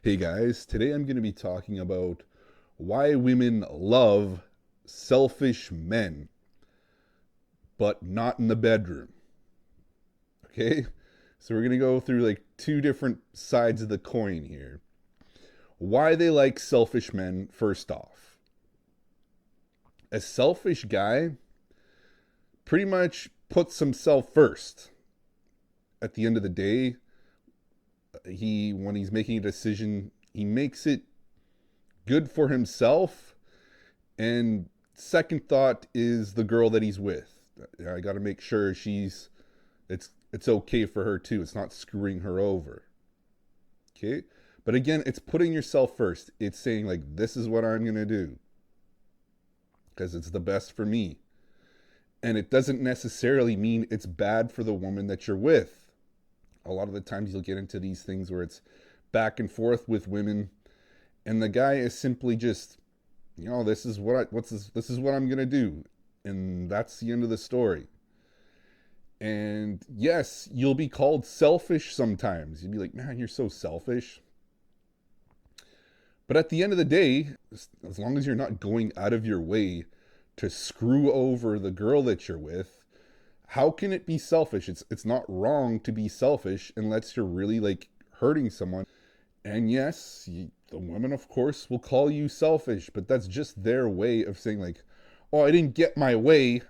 Hey guys, today I'm going to be talking about why women love selfish men, but not in the bedroom. Okay? So we're going to go through like two different sides of the coin here. Why they like selfish men, first off. A selfish guy pretty much puts himself first. At the end of the day, when he's making a decision, he makes it good for himself. And second thought is the girl that he's with. I got to make sure it's okay for her too. It's not screwing her over. Okay? But again, it's putting yourself first. It's saying like this is what I'm going to do because it's the best for me. And it doesn't necessarily mean it's bad for the woman that you're with. A lot of the times you'll get into these things where it's back and forth with women and the guy is simply just this is this is what I'm going to do, and that's the end of the story. And yes, you'll be called selfish sometimes. You'll be like, "Man, you're so selfish." But at the end of the day, as long as you're not going out of your way to screw over the girl that you're with, how can it be selfish? It's not wrong to be selfish unless you're really like hurting someone. And yes, the women, of course, will call you selfish, but that's just their way of saying like, "Oh, I didn't get my way.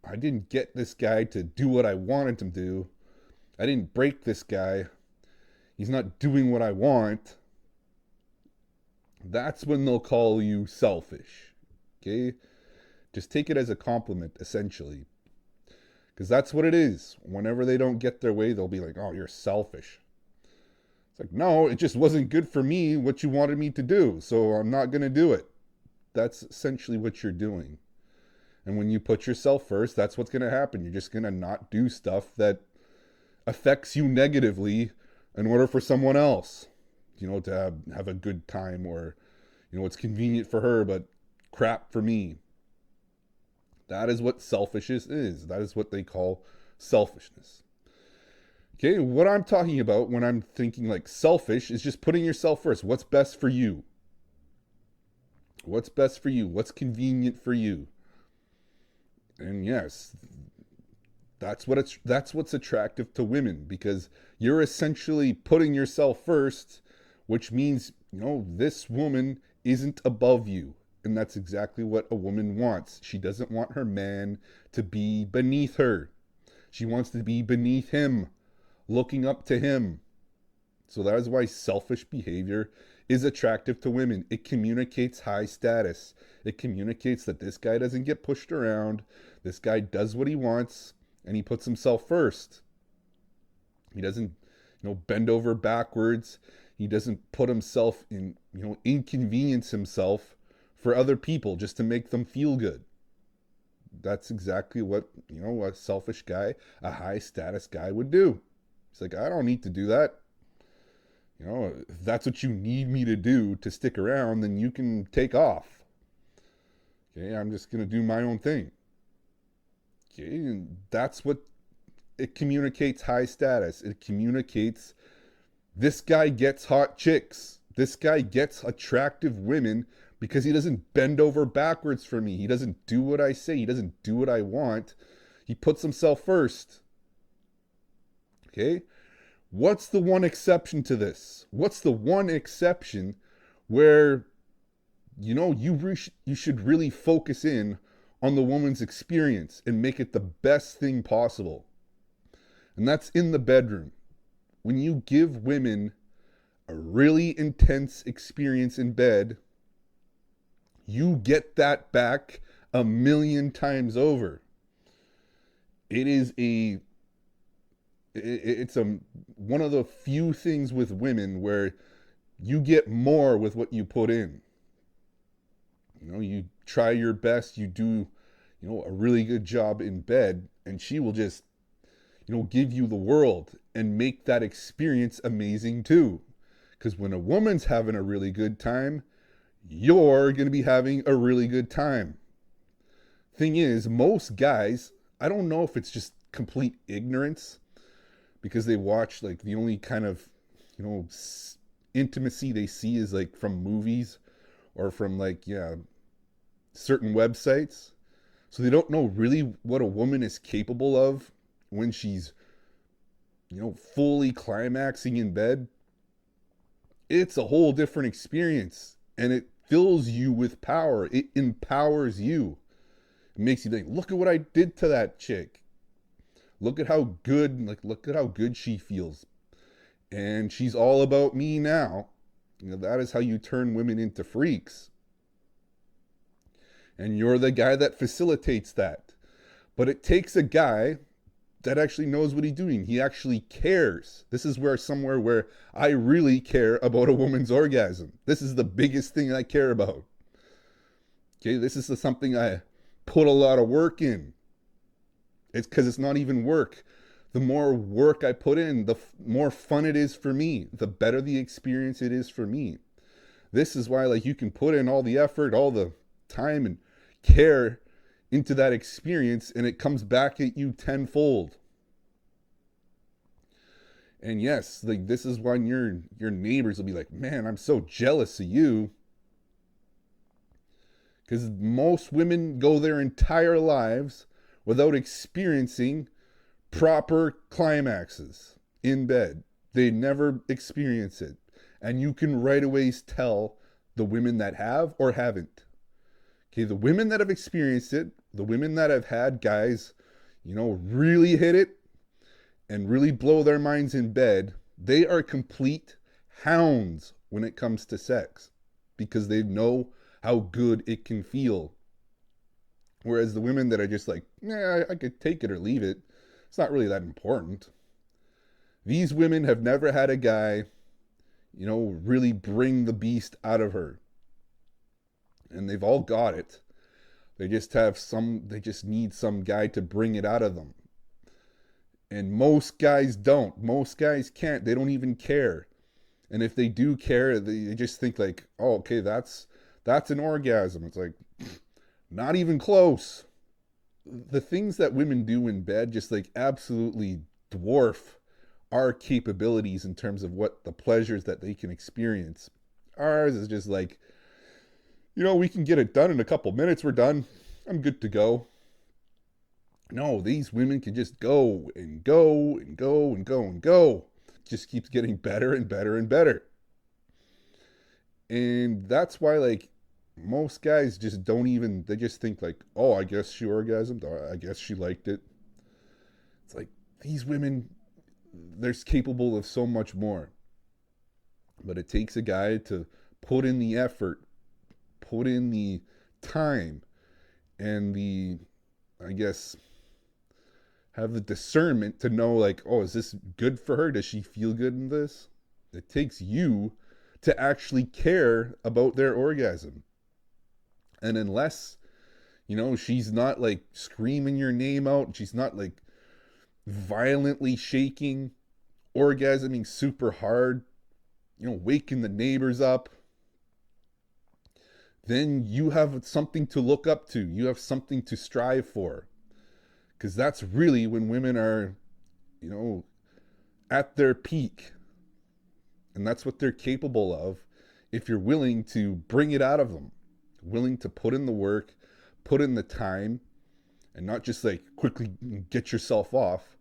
I didn't get this guy to do what I wanted him to do. I didn't break this guy. He's not doing what I want." That's when they'll call you selfish. Okay? Just take it as a compliment, essentially. Because that's what it is. Whenever they don't get their way, they'll be like, "Oh, you're selfish." It's like, no, it just wasn't good for me what you wanted me to do, so I'm not going to do it. That's essentially what you're doing. And when you put yourself first, that's what's going to happen. You're just going to not do stuff that affects you negatively in order for someone else, to have a good time, or, it's convenient for her, but crap for me. That is what selfishness is. That is what they call selfishness. Okay, what I'm talking about when I'm thinking like selfish is just putting yourself first. What's best for you? What's best for you? What's convenient for you? And yes, that's what's attractive to women, because you're essentially putting yourself first, which means, this woman isn't above you. And that's exactly what a woman wants. She doesn't want her man to be beneath her. She wants to be beneath him, looking up to him. So that is why selfish behavior is attractive to women. It communicates high status. It communicates that this guy doesn't get pushed around. This guy does what he wants, and he puts himself first. He doesn't, bend over backwards. He doesn't put himself in, inconvenience himself for other people just to make them feel good. That's exactly what, a selfish guy, a high status guy would do. He's like, "I don't need to do that. If that's what you need me to do to stick around, then you can take off. Okay, I'm just going to do my own thing." Okay, and that's what it communicates high status. It communicates this guy gets hot chicks. This guy gets attractive women because he doesn't bend over backwards for me. He doesn't do what I say. He doesn't do what I want. He puts himself first. Okay? What's the one exception to this? What's the one exception where, you should really focus in on the woman's experience and make it the best thing possible? And that's in the bedroom. When you give women a really intense experience in bed, you get that back 1,000,000 times over. It's one of the few things with women where you get more with what you put in. You try your best, you do, a really good job in bed, and she will just, give you the world and make that experience amazing too. Because when a woman's having a really good time, you're going to be having a really good time. Thing is, most guys, I don't know if it's just complete ignorance because they watch like the only kind of, intimacy they see is like from movies or from like, yeah, certain websites. So they don't know really what a woman is capable of when she's, fully climaxing in bed. It's a whole different experience, and it fills you with power. It empowers you. It makes you think, look at what I did to that chick. Look at how good she feels. And she's all about me now. That is how you turn women into freaks. And you're the guy that facilitates that. But it takes a guy that actually knows what he's doing. He actually cares. This is somewhere where I really care about a woman's orgasm. This is the biggest thing I care about. Okay, this is something I put a lot of work in. It's because it's not even work. The more work I put in, the more fun it is for me. The better the experience it is for me. This is why, like, you can put in all the effort, all the time and care into that experience, and it comes back at you tenfold. And yes, like, this is when your neighbors will be like, man, I'm so jealous of you. Because most women go their entire lives without experiencing proper climaxes in bed. They never experience it. And you can right away tell the women that have or haven't. Okay, the women that have experienced it, the women that have had guys, really hit it and really blow their minds in bed, they are complete hounds when it comes to sex because they know how good it can feel. Whereas the women that are just like, I could take it or leave it, it's not really that important. These women have never had a guy, really bring the beast out of her. And they've all got it. They just need some guy to bring it out of them. And most guys don't. Most guys can't. They don't even care. And if they do care, they just think like, oh, okay, that's an orgasm. It's like, not even close. The things that women do in bed just like absolutely dwarf our capabilities in terms of what the pleasures that they can experience. Ours is just like, we can get it done in a couple minutes. We're done. I'm good to go. No, these women can just go and go and go and go and go. It just keeps getting better and better and better. And that's why, like, most guys just they just think like, oh, I guess she orgasmed. I guess she liked it. It's like, these women, they're capable of so much more. But it takes a guy to put in the effort, put in the time, and have the discernment to know like, oh, is this good for her? Does she feel good in this? It takes you to actually care about their orgasm. And unless, she's not like screaming your name out, she's not like violently shaking, orgasming super hard, waking the neighbors up, then you have something to look up to. You have something to strive for. Because that's really when women are, at their peak. And that's what they're capable of if you're willing to bring it out of them. Willing to put in the work, put in the time, and not just like quickly get yourself off.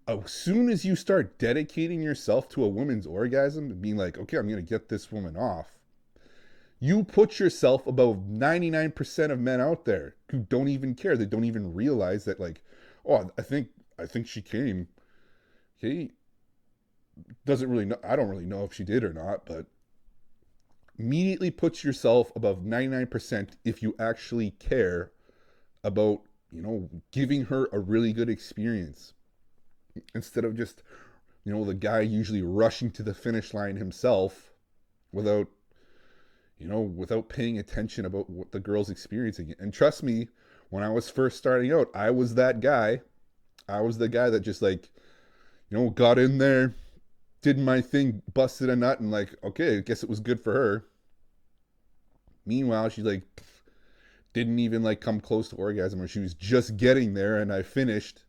As soon as you start dedicating yourself to a woman's orgasm and being like, okay, I'm going to get this woman off, you put yourself above 99% of men out there who don't even care. They don't even realize that, like, oh, I think she came. Okay, doesn't really know. I don't really know if she did or not, but immediately puts yourself above 99% if you actually care about, giving her a really good experience. Instead of just, the guy usually rushing to the finish line himself without paying attention about what the girl's experiencing. And trust me, when I was first starting out, I was that guy. I was the guy that just like, got in there, did my thing, busted a nut, and like, okay, I guess it was good for her. Meanwhile, she like didn't even like come close to orgasm, or she was just getting there, and I finished,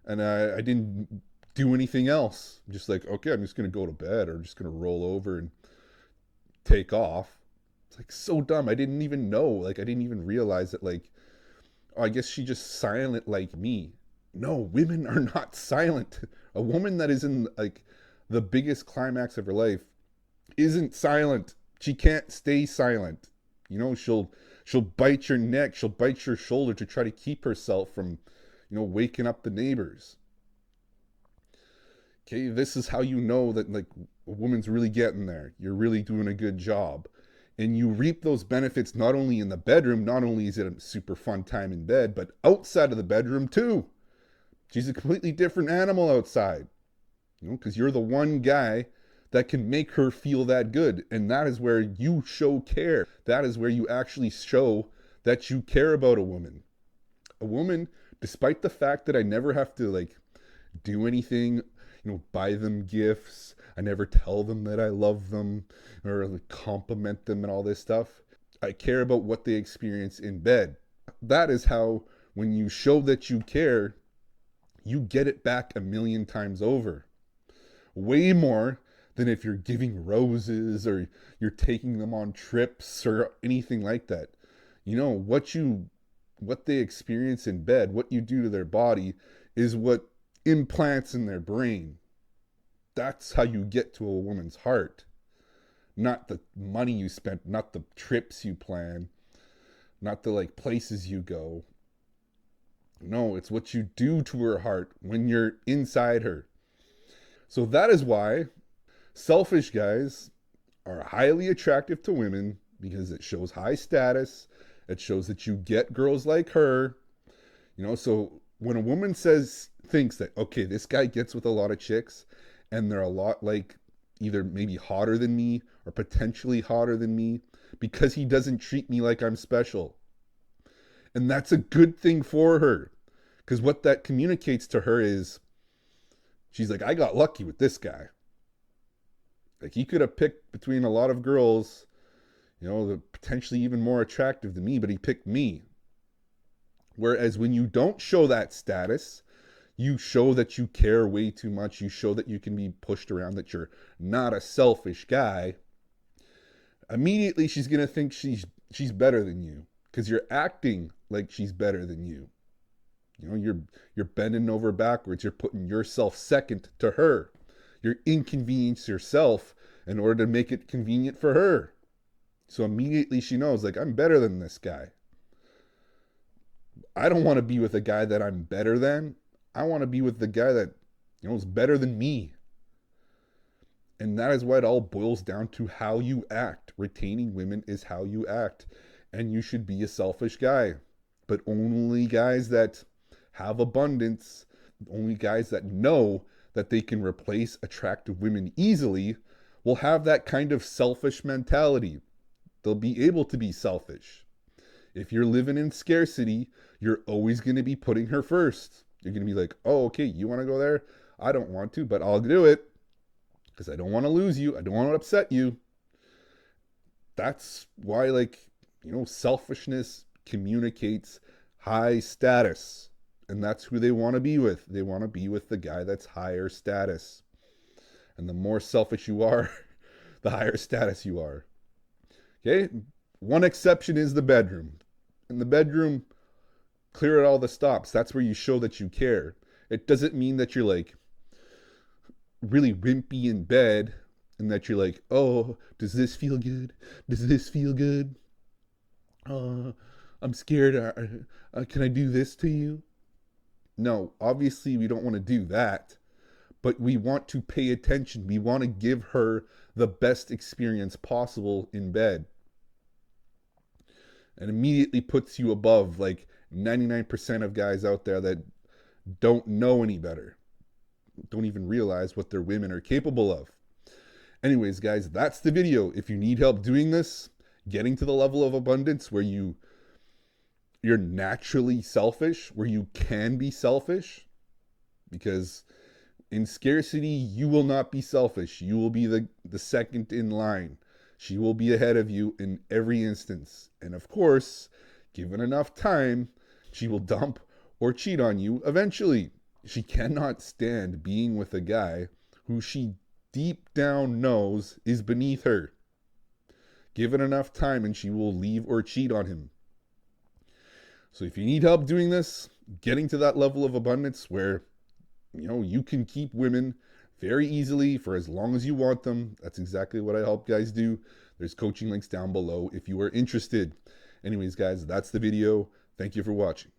and I didn't do anything else. Just like, okay, I'm just gonna go to bed, or just gonna roll over and take off. It's like so dumb. I didn't even know. Like I didn't even realize that like, oh, I guess she just silent like me. No, women are not silent. A woman that is in like the biggest climax of her life isn't silent. She can't stay silent. You know, she'll bite your neck, she'll bite your shoulder to try to keep herself from, waking up the neighbors. Okay, this is how you know that like a woman's really getting there. You're really doing a good job. And you reap those benefits not only in the bedroom, not only is it a super fun time in bed, but outside of the bedroom too. She's a completely different animal outside. Because you're the one guy that can make her feel that good. And that is where you show care. That is where you actually show that you care about a woman. A woman, despite the fact that I never have to like do anything, buy them gifts. I never tell them that I love them or like compliment them and all this stuff. I care about what they experience in bed. That is how, when you show that you care, you get it back a million times over. Way more than if you're giving roses or you're taking them on trips or anything like that. What they experience in bed, what you do to their body is what implants in their brain. That's how you get to a woman's heart. Not the money you spent, not the trips you plan, not the like places you go. No, it's what you do to her heart when you're inside her. So that is why selfish guys are highly attractive to women, because it shows high status. It shows that you get girls like her. So when a woman thinks that, okay, this guy gets with a lot of chicks and they're a lot like either maybe hotter than me or potentially hotter than me because he doesn't treat me like I'm special. And that's a good thing for her, because what that communicates to her is, she's like, I got lucky with this guy. Like he could have picked between a lot of girls, potentially even more attractive than me, but he picked me. Whereas when you don't show that status, you show that you care way too much. You show that you can be pushed around, that you're not a selfish guy. Immediately she's going to think she's better than you, because you're acting like she's better than you. You're bending over backwards. You're putting yourself second to her. You're inconveniencing yourself in order to make it convenient for her. So immediately she knows, like, I'm better than this guy. I don't want to be with a guy that I'm better than. I want to be with the guy that, is better than me. And that is why it all boils down to how you act. Retaining women is how you act. And you should be a selfish guy. But only guys that have abundance, only guys that know that they can replace attractive women easily, will have that kind of selfish mentality. They'll be able to be selfish. If you're living in scarcity, you're always going to be putting her first. You're going to be like, oh, okay, you want to go there? I don't want to, but I'll do it because I don't want to lose you. I don't want to upset you. That's why, selfishness communicates high status. And that's who they want to be with. They want to be with the guy that's higher status. And the more selfish you are, the higher status you are. Okay? One exception is the bedroom. In the bedroom, clear out all the stops. That's where you show that you care. It doesn't mean that you're like really wimpy in bed and that you're like, oh, does this feel good? Does this feel good? I'm scared. Can I do this to you? No, obviously we don't want to do that, but we want to pay attention. We want to give her the best experience possible in bed. And immediately puts you above like 99% of guys out there that don't know any better, don't even realize what their women are capable of. Anyways, guys, that's the video. If you need help doing this, getting to the level of abundance where you're naturally selfish, where you can be selfish, because in scarcity, you will not be selfish. You will be the second in line. She will be ahead of you in every instance. And of course, given enough time, she will dump or cheat on you eventually. She cannot stand being with a guy who she deep down knows is beneath her. Give it enough time and she will leave or cheat on him. So if you need help doing this, getting to that level of abundance where, you can keep women very easily for as long as you want them, that's exactly what I help guys do. There's coaching links down below if you are interested. Anyways, guys, that's the video. Thank you for watching.